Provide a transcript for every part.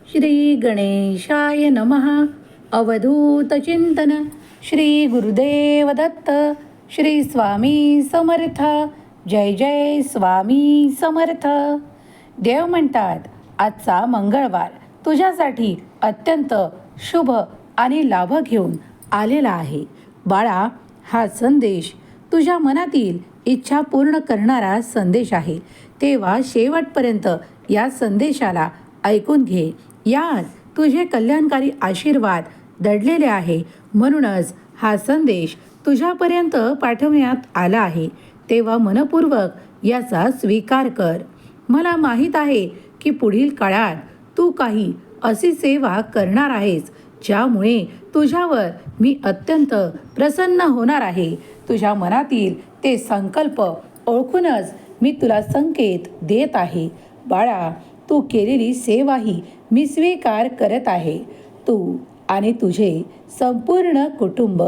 श्री गणेशाय नमः. अवधूत चिंतन. श्री गुरुदेव दत्त. श्री स्वामी समर्थ. जय जय स्वामी समर्थ. देव म्हणतात आजचा मंगळवार तुझ्यासाठी अत्यंत शुभ आणि लाभ घेऊन आलेला आहे. बाळा, हा संदेश तुझ्या मनातील इच्छा पूर्ण करणारा संदेश आहे. तेव्हा शेवटपर्यंत या संदेशाला ऐकून घे. यात तुझे कल्याणकारी आशीर्वाद दडलेले आहे. म्हणूनच हा संदेश तुझ्यापर्यंत पाठवण्यात आला आहे. तेव्हा मनपूर्वक याचा स्वीकार कर. मला माहीत आहे की पुढील काळात तू काही अशी सेवा करणार आहेस ज्यामुळे तुझ्यावर मी अत्यंत प्रसन्न होणार आहे. तुझ्या मनातील ते संकल्प ओळखूनच मी तुला संकेत देत आहे. बाळा, तू केलेली सेवाही मी स्वीकार करत आहे. तू आणि तुझे संपूर्ण कुटुंब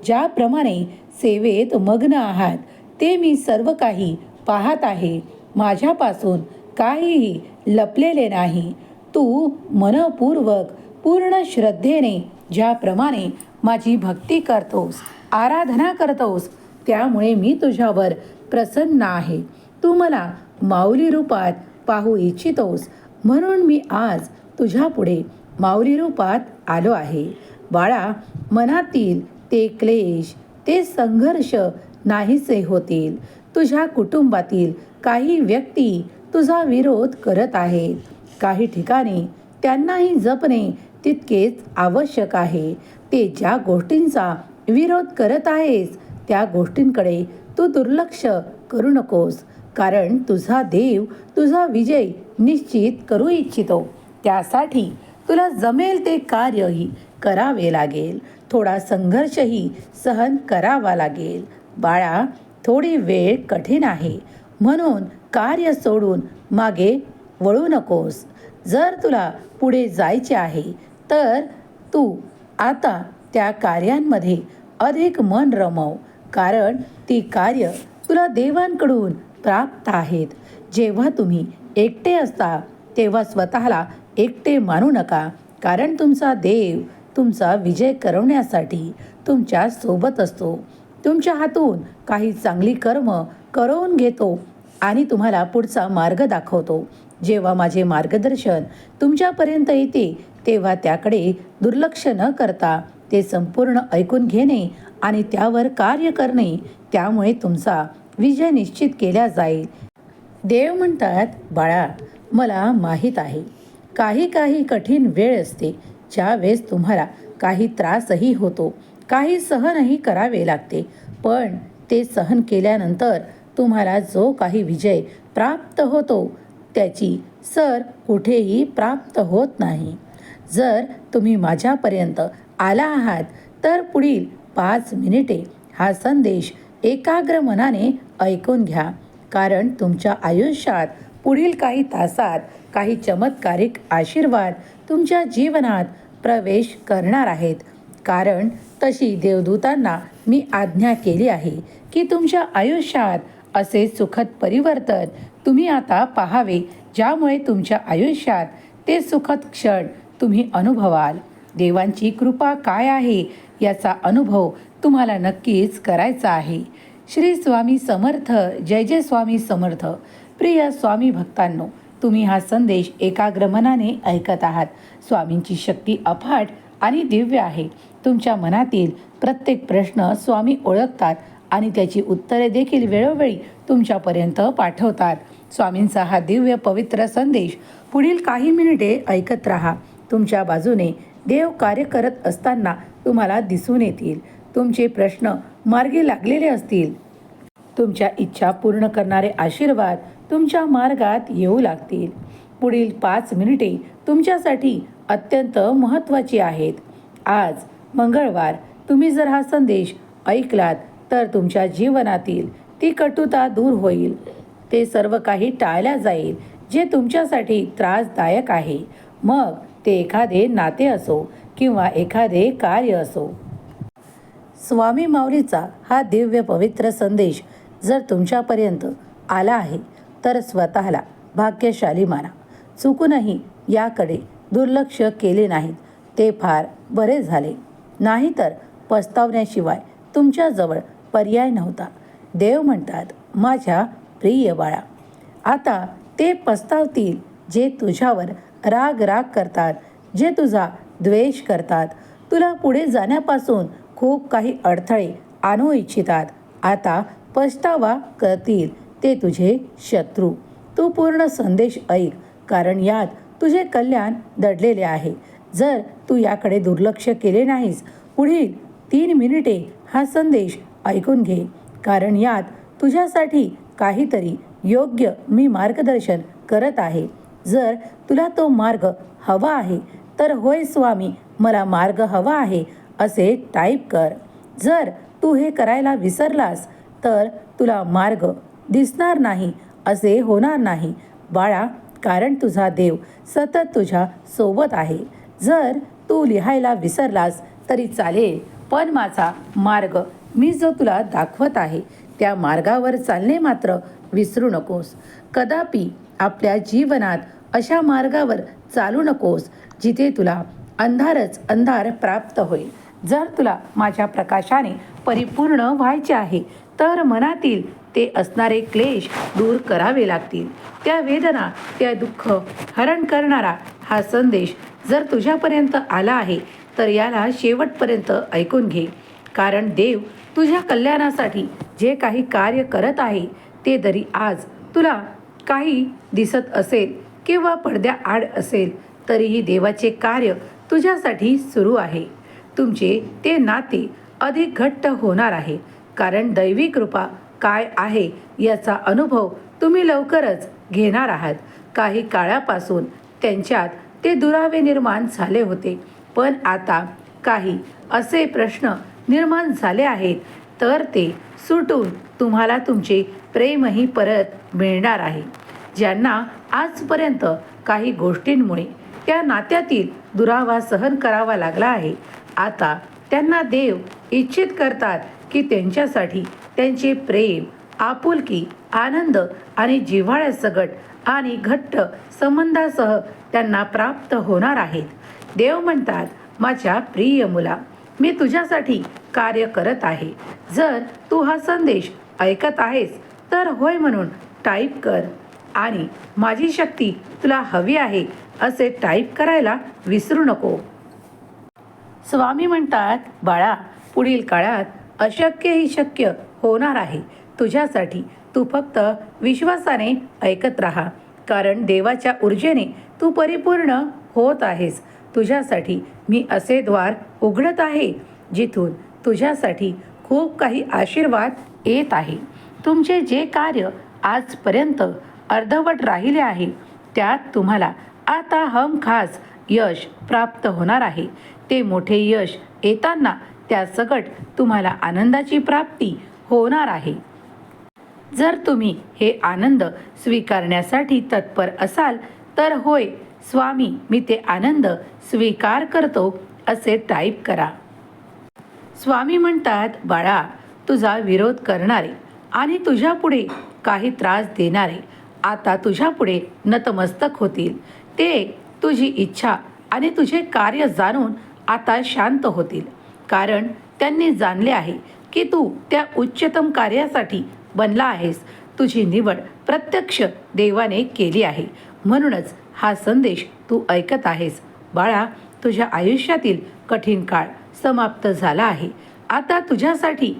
ज्याप्रमाणे सेवेत मग्न आहात ते मी सर्व काही पाहत आहे. माझ्यापासून काहीही लपलेले नाही. तू मनपूर्वक पूर्ण श्रद्धेने ज्याप्रमाणे माझी भक्ती करतोस, आराधना करतोस, त्यामुळे मी तुझ्यावर प्रसन्न आहे. तू मला माऊली रूपात पाहू इच्छितोस, म्हणून मी आज तुझ्या पुढे माऊली रूपात आलो आहे. बाळा, मनातील ते क्लेश, ते संघर्ष नाहीसे होतील. तुझ्या कुटुंबातील काही व्यक्ती तुझा विरोध करत आहेत. काही ठिकाणी त्यांनाही जपणे तितकेच आवश्यक आहे. ते ज्या गोष्टींचा विरोध करत आहेस त्या गोष्टींकडे तू दुर्लक्ष करू नकोस. कारण तुझा देव तुझा विजय निश्चित करू इच्छितो. त्यासाठी तुला जमेल ते कार्यही करावे लागेल. थोडा संघर्षही सहन करावा लागेल. बाळा, थोडी वेळ कठीण आहे, म्हणून कार्य सोडून मागे वळू नकोस. जर तुला पुढे जायचे आहे तर तू आता त्या कार्यांमध्ये अधिक मन रमव. कारण ती कार्य तुला देवांकडून प्राप्त आहेत. जेव्हा तुम्ही एकटे असता तेव्हा स्वतःला एकटे मानू नका. कारण तुमचा देव तुमचा विजय करवण्यासाठी तुमच्या सोबत असतो. तुमच्या हातून काही चांगली कर्म करवून घेतो आणि तुम्हाला पुढचा मार्ग दाखवतो. जेव्हा माझे मार्गदर्शन तुमच्यापर्यंत येते तेव्हा त्याकडे दुर्लक्ष न करता ते संपूर्ण ऐकून घेणे आणि त्यावर कार्य करणे, त्यामुळे तुमचा विजय निश्चित केला जाईल. देव म्हणतात बाळा, मला माहीत आहे काही कठीण वेळ असते ज्यावेळेस तुम्हाला काही त्रासही होतो, काही सहनही करावे लागते. पण ते सहन केल्यानंतर तुम्हाला जो काही विजय प्राप्त होतो त्याची सर कुठेही प्राप्त होत नाही. जर तुम्ही माझ्यापर्यंत आला आहात तर पुढील 5 मिनिटे हा संदेश एकाग्र मनाने ऐकून घ्या. कारण तुमच्या आयुष्यात पुढील काही तासात काही चमत्कारिक आशीर्वाद तुमच्या जीवनात प्रवेश करणार आहेत. कारण तशी देवदूतांना मी आज्ञा केली आहे की तुमच्या आयुष्यात असे सुखद परिवर्तन तुम्ही आता पाहावे, ज्यामुळे तुमच्या आयुष्यात ते सुखद क्षण तुम्ही अनुभवाल. देवांची कृपा काय आहे याचा अनुभव तुम्हाला नक्कीच करायचा आहे. श्री स्वामी समर्थ. जय जय स्वामी समर्थ. प्रिय स्वामी भक्तांनो, तुम्ही हा संदेश एकाग्र मनाने ऐकत आहात. स्वामींची शक्ती अफाट आणि दिव्य आहे. तुमच्या मनातील प्रत्येक प्रश्न स्वामी ओळखतात आणि त्याची उत्तरे देखील वेळोवेळी तुमच्यापर्यंत पाठवतात. स्वामींचा हा दिव्य पवित्र संदेश पुढील काही मिनिटे ऐकत राहा. तुमच्या बाजूने देव कार्य करत असताना तुम्हाला दिसून येतील. तुमचे प्रश्न मार्गी लागलेले असतील. तुमच्या इच्छा पूर्ण करणारे आशीर्वाद तुमच्या मार्गात येऊ लागतील. पुढील 5 मिनिटे तुमच्यासाठी अत्यंत महत्त्वाची आहेत. आज मंगळवार तुम्ही जर हा संदेश ऐकलात तर तुमच्या जीवनातील ती कटुता दूर होईल. ते सर्व काही टाळल्या जाईल जे तुमच्यासाठी त्रासदायक आहे. मग ते एखादे नाते असो किंवा एखादे कार्य असो. स्वामी माऊलीचा हा दिव्य पवित्र संदेश जर तुमच्यापर्यंत आला आहे तर स्वतःला भाग्यशाली माना. चुकूनही याकडे दुर्लक्ष केले नाहीत ते फार बरे झाले. नाहीतर पस्तावण्याशिवाय तुमच्याजवळ पर्याय नव्हता. देव म्हणतात, माझ्या प्रिय बाळा, आता ते पस्तावतील जे तुझ्यावर राग करतात, जे तुझा द्वेष करतात, तुला पुढे जाण्यापासून खूप काही अडथळे आणू इच्छितात. आता पछतावा करतील ते तुझे शत्रू. तू पूर्ण संदेश ऐक, कारण यात तुझे कल्याण दडलेले आहे. जर तू याकडे दुर्लक्ष केले नाहीस, पुढील 3 मिनिटे हा संदेश ऐकून घे, कारण यात तुझ्यासाठी काहीतरी योग्य मी मार्गदर्शन करत आहे. जर तुला तो मार्ग हवा आहे तर होय स्वामी, मला मार्ग हवा आहे असे टाईप कर. जर तू हे करायला विसरलास तर तुला मार्ग दिसणार नाही असे होणार नाही बाळा, कारण तुझा देव सतत तुझ्या सोबत आहे. जर तू लिहायला विसरलास तरी चालेल, पण माझा मार्ग मी जो तुला दाखवत आहे त्या मार्गावर चालणे मात्र विसरू नकोस. कदापि आपल्या जीवनात अशा मार्गावर चालू नकोस जिथे तुला अंधारच अंधार प्राप्त होईल. जर तुला माझ्या प्रकाशाने परिपूर्ण व्हायचे आहे तर मनातील ते असणारे क्लेश दूर करावे लागतील. त्या वेदना, त्या दुःख हरण करणारा हा संदेश जर तुझ्यापर्यंत आला आहे तर याला शेवटपर्यंत ऐकून घे, कारण देव तुझ्या कल्याणासाठी जे काही कार्य करत आहे ते जरी आज तुला काही दिसत असेल किंवा पडद्याआड असेल तरीही देवाचे कार्य तुझ्यासाठी सुरू आहे. तुमचे ते नाते अधिक घट्ट होणार आहे, कारण दैवी कृपा काय आहे याचा अनुभव तुम्ही लवकरच घेणार आहात. काही काळापासून त्यांच्यात ते दुरावे निर्माण झाले होते, पण आता काही असे प्रश्न निर्माण झाले आहेत तर ते सुटून तुम्हाला तुमचे प्रेमही परत मिळणार आहे. ज्यांना आजपर्यंत काही गोष्टींमुळे त्या नात्यातील दुरावा सहन करावा लागला आहे, आता त्यांना देव इच्छित करतात की त्यांच्यासाठी त्यांचे प्रेम, आपुलकी, आनंद आणि जिव्हाळ्यासकट आणि घट्ट संबंधासह त्यांना प्राप्त होणार आहेत. देव म्हणतात, माझ्या प्रिय मुला, मी तुझ्यासाठी कार्य करत आहे. जर तू हा संदेश ऐकत आहेस तर होय म्हणून टाईप कर आणि माझी शक्ती तुला हवी आहे असे टाईप करायला विसरू नको. स्वामी म्हणतात, बाळा, पुढील काळात अशक्यही शक्य होणार आहे तुझ्यासाठी. तू फक्त विश्वासाने ऐकत राहा, कारण देवाच्या ऊर्जेने तू परिपूर्ण होत आहेस. तुझ्यासाठी मी असे द्वार उघडत आहे जिथून तुझ्यासाठी खूप काही आशीर्वाद येत आहे. तुमचे जे कार्य आजपर्यंत अर्धवट राहिले आहे त्यात तुम्हाला आता हमखास यश प्राप्त होणार आहे. ते मोठे यश येताना त्या सकट तुम्हाला आनंदाची प्राप्ती होणार आहे. जर तुम्ही हे आनंद स्वीकारण्यासाठी तत्पर असाल तर होय स्वामी, मी ते आनंद स्वीकार करतो असे टाईप करा. स्वामी म्हणतात, बाळा, तुझा विरोध करणारे आणि तुझ्यापुढे काही त्रास देणारे आता तुझ्यापुढे नतमस्तक होतील. ते तुझी इच्छा आणि तुझे कार्य जाणून आता शांत होतील, कारण त्यांनी जाणले आहे की तू त्या उच्चतम कार्यासाठी बनला आहेस. तुझी निवड प्रत्यक्ष देवाने केली आहे, म्हणूनच हा संदेश तू ऐकत आहेस. बाळा, तुझ्या आयुष्यातील कठीण काळ समाप्त झाला आहे. आता तुझ्यासाठी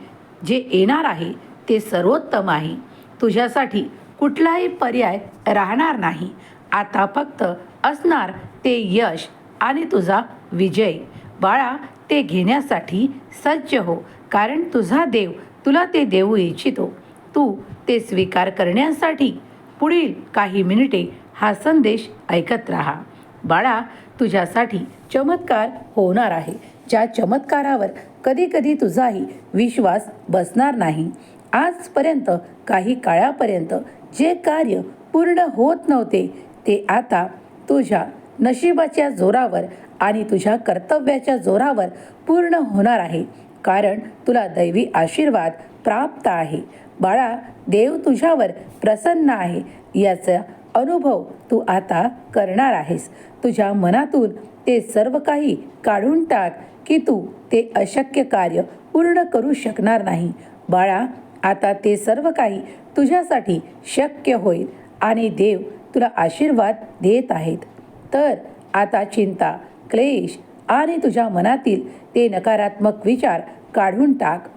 जे येणार आहे ते सर्वोत्तम आहे. तुझ्यासाठी कुठलाही पर्याय राहणार नाही. आता फक्त असणार ते यश आणि तुझा विजय. बाळा, ते घेण्यासाठी सज्ज हो, कारण तुझा देव तुला ते देऊ इच्छितो. तू ते स्वीकार करण्यासाठी पुढील काही मिनिटे हा संदेश ऐकत राहा. बाळा, तुझ्यासाठी चमत्कार होणार आहे, ज्या चमत्कारावर कधीकधी तुझाही विश्वास बसणार नाही. आजपर्यंत काही काळापर्यंत जे कार्य पूर्ण होत नव्हते ते आता तुझ्या नशिबाच्या जोरावर आणि तुझ्या कर्तव्याच्या जोरावर पूर्ण होणार आहे, कारण तुला दैवी आशीर्वाद प्राप्त आहे. बाळा, देव तुझ्यावर प्रसन्न आहे याचा अनुभव तू आता करणार आहेस. तुझ्या मनातून ते सर्व काही काढून टाक की तू ते अशक्य कार्य पूर्ण करू शकणार नाही. बाळा, आता ते सर्व काही तुझ्यासाठी शक्य होईल आणि देव तुला आशीर्वाद देत आहेत. तर आता चिंता, क्लेश आणि तुझ्या मनातील ते नकारात्मक विचार काढून टाक.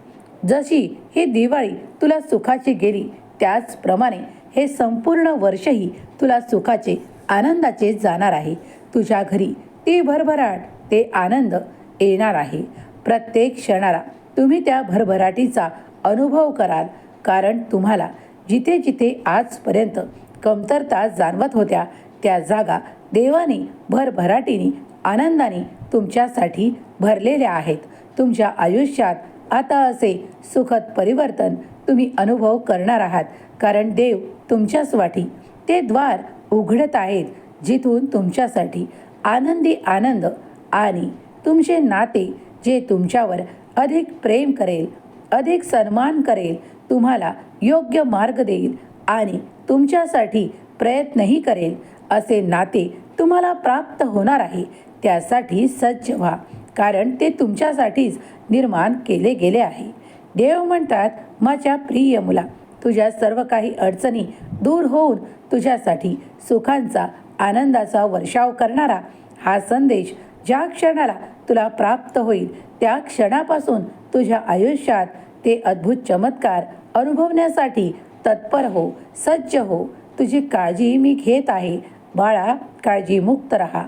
जशी ही दिवाळी तुला सुखाची गेली, त्याचप्रमाणे हे संपूर्ण वर्षही तुला सुखाचे, आनंदाचे जाणार आहे. तुझ्या घरी ती भरभराट, ते आनंद येणार आहे. प्रत्येक क्षणाला तुम्ही त्या भरभराटीचा अनुभव कराल, कारण तुम्हाला जिथे जिथे आजपर्यंत कमतरता जाणवत होत्या, त्या जागा देवाने भरभराटीने, आनंदाने तुमच्यासाठी भरलेल्या आहेत. तुमच्या आयुष्यात आता असे सुखद परिवर्तन तुम्ही अनुभव करणार आहात, कारण देव तुमच्यासाठी ते द्वार उघडत आहेत जिथून तुमच्यासाठी आनंदी आनंद आणि तुमचे नाते, जे तुमच्यावर अधिक प्रेम करेल, अधिक सन्मान करेल, तुम्हाला योग्य मार्ग देईल आणि तुमच्यासाठी प्रयत्नही करेल, असे नाते तुम्हाला प्राप्त होणार आहे. त्यासाठी सज्ज व्हा, कारण ते तुमच्यासाठीच निर्माण केले गेले आहे. देव म्हणतात, माझ्या प्रिय मुला, तुझ्या सर्व काही अडचणी दूर होऊन तुझ्यासाठी सुखांचा, आनंदाचा वर्षाव करणारा हा संदेश ज्या क्षणाला तुला प्राप्त होईल, त्या क्षणापासून तुझ्या आयुष्यात ते अद्भुत चमत्कार अनुभवण्यासाठी तत्पर हो, सज्ज हो. तुझी काळजी मी घेत आहे. बाळा, काळजीमुक्त रहा.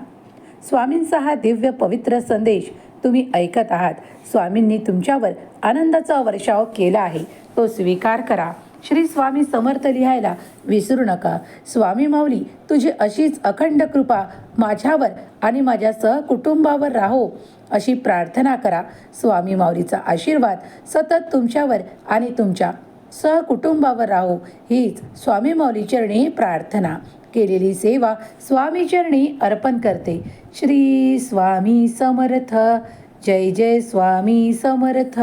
स्वामींचा हा दिव्य पवित्र संदेश तुम्ही ऐकत आहात. स्वामींनी तुमच्यावर आनंदाचा वर्षाव केला आहे, तो स्वीकार करा. श्री स्वामी समर्थ लिहायला विसरू नका. स्वामी माऊली, तुझी अशीच अखंड कृपा माझ्यावर आणि माझ्या सहकुटुंबावर राहो, अशी प्रार्थना करा. स्वामी माऊलीचा आशीर्वाद सतत तुमच्यावर आणि तुमच्या सहकुटुंबावर राहो, हीच स्वामी माऊली चरणी प्रार्थना. केलेली सेवा स्वामी चरणी अर्पण करते. श्री स्वामी समर्थ. जय जय स्वामी समर्थ.